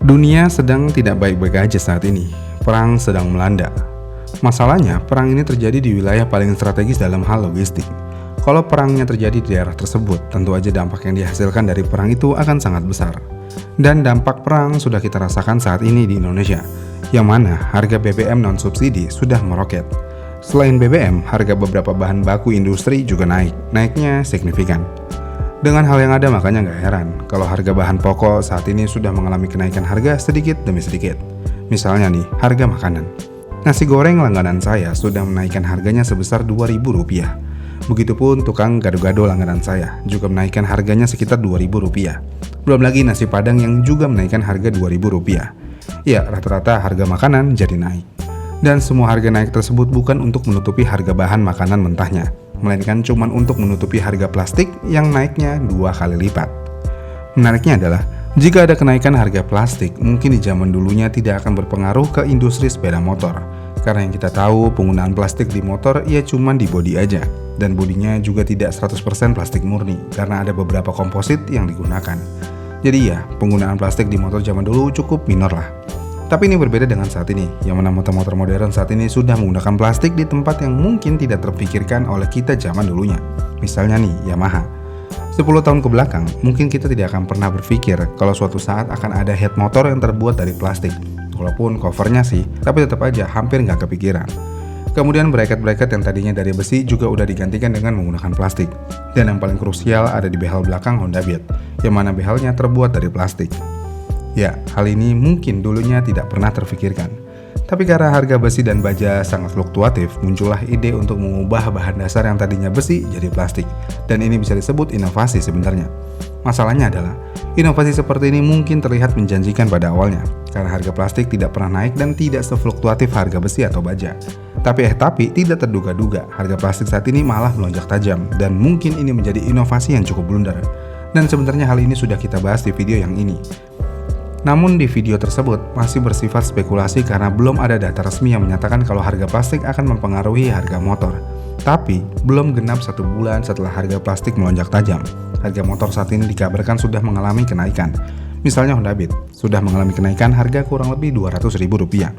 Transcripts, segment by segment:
Dunia sedang tidak baik-baik aja saat ini. Perang sedang melanda. Masalahnya, perang ini terjadi di wilayah paling strategis dalam hal logistik. Kalau perangnya terjadi di daerah tersebut, tentu aja dampak yang dihasilkan dari perang itu akan sangat besar. Dan dampak perang sudah kita rasakan saat ini di Indonesia, yang mana harga BBM non-subsidi sudah meroket. Selain BBM, harga beberapa bahan baku industri juga naiknya signifikan. Dengan hal yang ada makanya nggak heran kalau harga bahan pokok saat ini sudah mengalami kenaikan harga sedikit demi sedikit. Misalnya nih, harga makanan. Nasi goreng langganan saya sudah menaikkan harganya sebesar Rp2.000. Begitupun tukang gado-gado langganan saya juga menaikkan harganya sekitar Rp2.000. Belum lagi nasi padang yang juga menaikkan harga Rp2.000. Ya, rata-rata harga makanan jadi naik. Dan semua harga naik tersebut bukan untuk menutupi harga bahan makanan mentahnya, melainkan cuma untuk menutupi harga plastik yang naiknya 2 kali lipat. Menariknya adalah, jika ada kenaikan harga plastik, mungkin di zaman dulunya tidak akan berpengaruh ke industri sepeda motor. Karena yang kita tahu, penggunaan plastik di motor ya cuma di bodi aja. Dan bodinya juga tidak 100% plastik murni, karena ada beberapa komposit yang digunakan. Jadi ya, penggunaan plastik di motor zaman dulu cukup minor lah. Tapi ini berbeda dengan saat ini, yang mana motor-motor modern saat ini sudah menggunakan plastik di tempat yang mungkin tidak terpikirkan oleh kita zaman dulunya. Misalnya nih, Yamaha. 10 tahun ke belakang, mungkin kita tidak akan pernah berpikir kalau suatu saat akan ada head motor yang terbuat dari plastik. Walaupun covernya sih, tapi tetap aja hampir nggak kepikiran. Kemudian bracket-bracket yang tadinya dari besi juga udah digantikan dengan menggunakan plastik. Dan yang paling krusial ada di behel belakang Honda Beat, yang mana behelnya terbuat dari plastik. Ya, hal ini mungkin dulunya tidak pernah terfikirkan. Tapi karena harga besi dan baja sangat fluktuatif, muncullah ide untuk mengubah bahan dasar yang tadinya besi jadi plastik. Dan ini bisa disebut inovasi sebenarnya. Masalahnya adalah, inovasi seperti ini mungkin terlihat menjanjikan pada awalnya, karena harga plastik tidak pernah naik dan tidak sefluktuatif harga besi atau baja. Tapi tidak terduga-duga, harga plastik saat ini malah melonjak tajam, dan mungkin ini menjadi inovasi yang cukup blunder. Dan sebenarnya hal ini sudah kita bahas di video yang ini. Namun di video tersebut masih bersifat spekulasi karena belum ada data resmi yang menyatakan kalau harga plastik akan mempengaruhi harga motor. Tapi, belum genap 1 bulan setelah harga plastik melonjak tajam, harga motor saat ini dikabarkan sudah mengalami kenaikan. Misalnya Honda Beat, sudah mengalami kenaikan harga kurang lebih Rp200.000.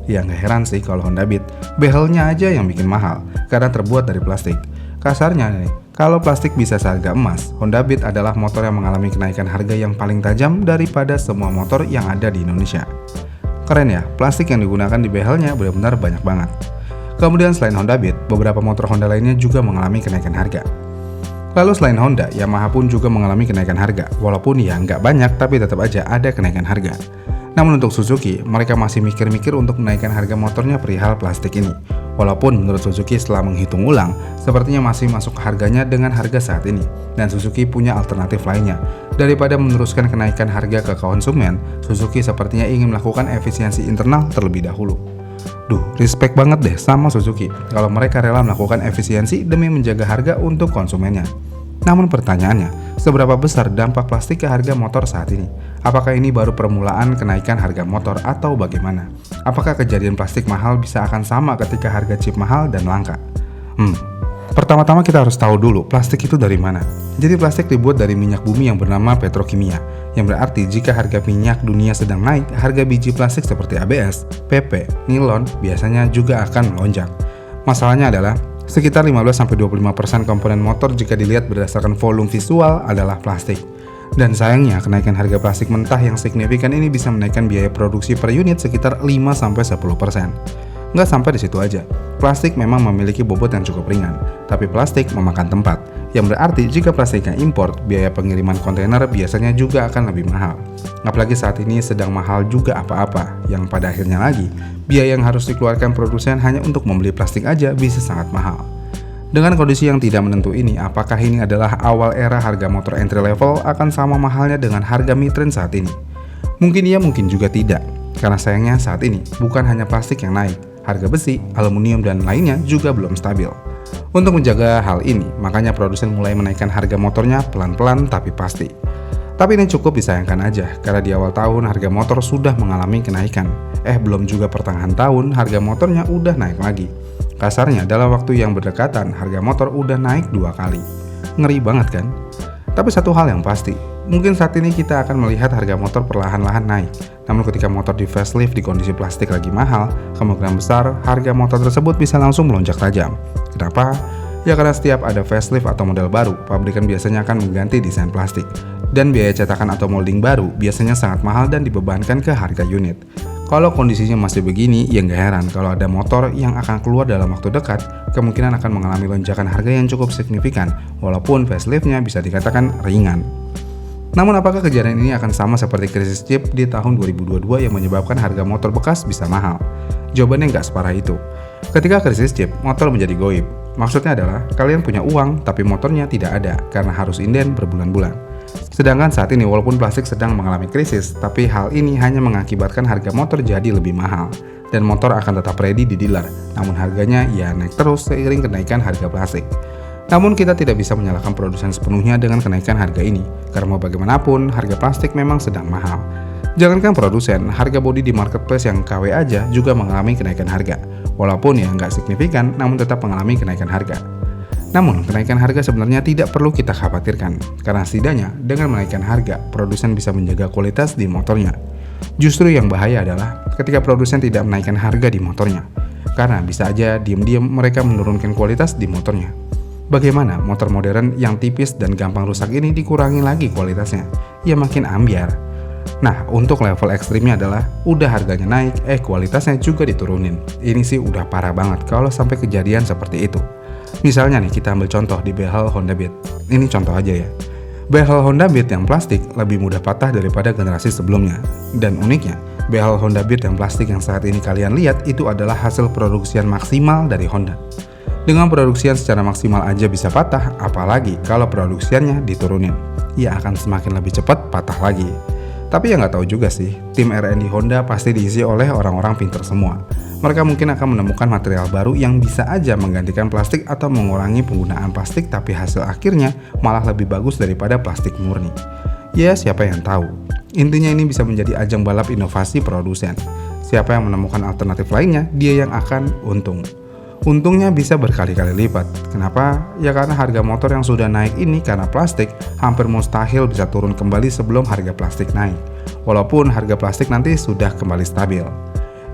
Ya nggak heran sih kalau Honda Beat, behelnya aja yang bikin mahal, karena terbuat dari plastik. Kasarnya nih, kalau plastik bisa seharga emas, Honda Beat adalah motor yang mengalami kenaikan harga yang paling tajam daripada semua motor yang ada di Indonesia. Keren ya, plastik yang digunakan di behelnya benar-benar banyak banget. Kemudian selain Honda Beat, beberapa motor Honda lainnya juga mengalami kenaikan harga. Lalu selain Honda, Yamaha pun juga mengalami kenaikan harga, walaupun ya nggak banyak tapi tetap aja ada kenaikan harga. Namun untuk Suzuki, mereka masih mikir-mikir untuk menaikkan harga motornya perihal plastik ini. Walaupun menurut Suzuki setelah menghitung ulang, sepertinya masih masuk harganya dengan harga saat ini. Dan Suzuki punya alternatif lainnya. Daripada meneruskan kenaikan harga ke konsumen, Suzuki sepertinya ingin melakukan efisiensi internal terlebih dahulu. Duh, respect banget deh sama Suzuki kalau mereka rela melakukan efisiensi demi menjaga harga untuk konsumennya. Namun pertanyaannya, seberapa besar dampak plastik ke harga motor saat ini? Apakah ini baru permulaan kenaikan harga motor atau bagaimana? Apakah kejadian plastik mahal bisa akan sama ketika harga chip mahal dan langka? Pertama-tama kita harus tahu dulu plastik itu dari mana. Jadi plastik dibuat dari minyak bumi yang bernama petrokimia, yang berarti jika harga minyak dunia sedang naik, harga biji plastik seperti ABS, PP, nilon biasanya juga akan melonjak. Masalahnya adalah, sekitar 15-25% komponen motor jika dilihat berdasarkan volume visual adalah plastik. Dan sayangnya kenaikan harga plastik mentah yang signifikan ini bisa menaikkan biaya produksi per unit sekitar 5-10%. Nggak sampai di situ aja, plastik memang memiliki bobot yang cukup ringan, tapi plastik memakan tempat, yang berarti jika plastiknya impor, biaya pengiriman kontainer biasanya juga akan lebih mahal. Apalagi saat ini sedang mahal juga apa-apa, yang pada akhirnya lagi, biaya yang harus dikeluarkan produsen hanya untuk membeli plastik aja bisa sangat mahal. Dengan kondisi yang tidak menentu ini, apakah ini adalah awal era harga motor entry level akan sama mahalnya dengan harga mid-range saat ini? Mungkin iya, mungkin juga tidak. Karena sayangnya saat ini, bukan hanya plastik yang naik, harga besi, aluminium, dan lainnya juga belum stabil. Untuk menjaga hal ini, makanya produsen mulai menaikkan harga motornya pelan-pelan tapi pasti. Tapi ini cukup disayangkan aja, karena di awal tahun harga motor sudah mengalami kenaikan. Belum juga pertengahan tahun, harga motornya udah naik lagi. Kasarnya, dalam waktu yang berdekatan, harga motor udah naik 2 kali. Ngeri banget kan? Tapi satu hal yang pasti, mungkin saat ini kita akan melihat harga motor perlahan-lahan naik. Namun ketika motor di facelift di kondisi plastik lagi mahal, kemungkinan besar harga motor tersebut bisa langsung melonjak tajam. Kenapa? Ya karena setiap ada facelift atau model baru, pabrikan biasanya akan mengganti desain plastik. Dan biaya cetakan atau molding baru biasanya sangat mahal dan dibebankan ke harga unit. Kalau kondisinya masih begini, ya nggak heran kalau ada motor yang akan keluar dalam waktu dekat, kemungkinan akan mengalami lonjakan harga yang cukup signifikan, walaupun faceliftnya bisa dikatakan ringan. Namun apakah kejadian ini akan sama seperti krisis chip di tahun 2022 yang menyebabkan harga motor bekas bisa mahal? Jawabannya nggak separah itu. Ketika krisis chip, motor menjadi goib. Maksudnya adalah, kalian punya uang tapi motornya tidak ada karena harus inden berbulan-bulan. Sedangkan saat ini walaupun plastik sedang mengalami krisis, tapi hal ini hanya mengakibatkan harga motor jadi lebih mahal. Dan motor akan tetap ready di dealer, namun harganya ya naik terus seiring kenaikan harga plastik. Namun kita tidak bisa menyalahkan produsen sepenuhnya dengan kenaikan harga ini, karena mau bagaimanapun harga plastik memang sedang mahal. Jangankan produsen, harga bodi di marketplace yang KW aja juga mengalami kenaikan harga. Walaupun ya nggak signifikan, namun tetap mengalami kenaikan harga. Namun, kenaikan harga sebenarnya tidak perlu kita khawatirkan, karena setidaknya dengan menaikkan harga, produsen bisa menjaga kualitas di motornya. Justru yang bahaya adalah ketika produsen tidak menaikkan harga di motornya, karena bisa aja diam-diam mereka menurunkan kualitas di motornya. Bagaimana motor modern yang tipis dan gampang rusak ini dikurangi lagi kualitasnya? Ya makin ambiar. Nah, untuk level ekstrimnya adalah udah harganya naik, kualitasnya juga diturunin. Ini sih udah parah banget kalau sampai kejadian seperti itu. Misalnya nih, kita ambil contoh di behel Honda Beat. Ini contoh aja ya. Behel Honda Beat yang plastik lebih mudah patah daripada generasi sebelumnya. Dan uniknya, behel Honda Beat yang plastik yang saat ini kalian lihat itu adalah hasil produksian maksimal dari Honda. Dengan produksian secara maksimal aja bisa patah, apalagi kalau produksiannya diturunin. Ya akan semakin lebih cepat patah lagi. Tapi ya nggak tahu juga sih, tim R&D Honda pasti diisi oleh orang-orang pintar semua. Mereka mungkin akan menemukan material baru yang bisa aja menggantikan plastik atau mengurangi penggunaan plastik, tapi hasil akhirnya malah lebih bagus daripada plastik murni. Ya siapa yang tahu. Intinya ini bisa menjadi ajang balap inovasi produsen. Siapa yang menemukan alternatif lainnya, dia yang akan untung. Untungnya bisa berkali-kali lipat. Kenapa? Ya karena harga motor yang sudah naik ini karena plastik hampir mustahil bisa turun kembali sebelum harga plastik naik. Walaupun harga plastik nanti sudah kembali stabil.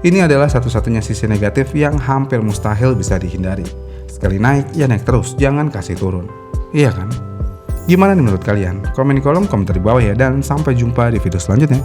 Ini adalah satu-satunya sisi negatif yang hampir mustahil bisa dihindari. Sekali naik, ya naik terus, jangan kasih turun. Iya kan? Gimana nih menurut kalian? Komen di kolom komentar di bawah ya, dan sampai jumpa di video selanjutnya.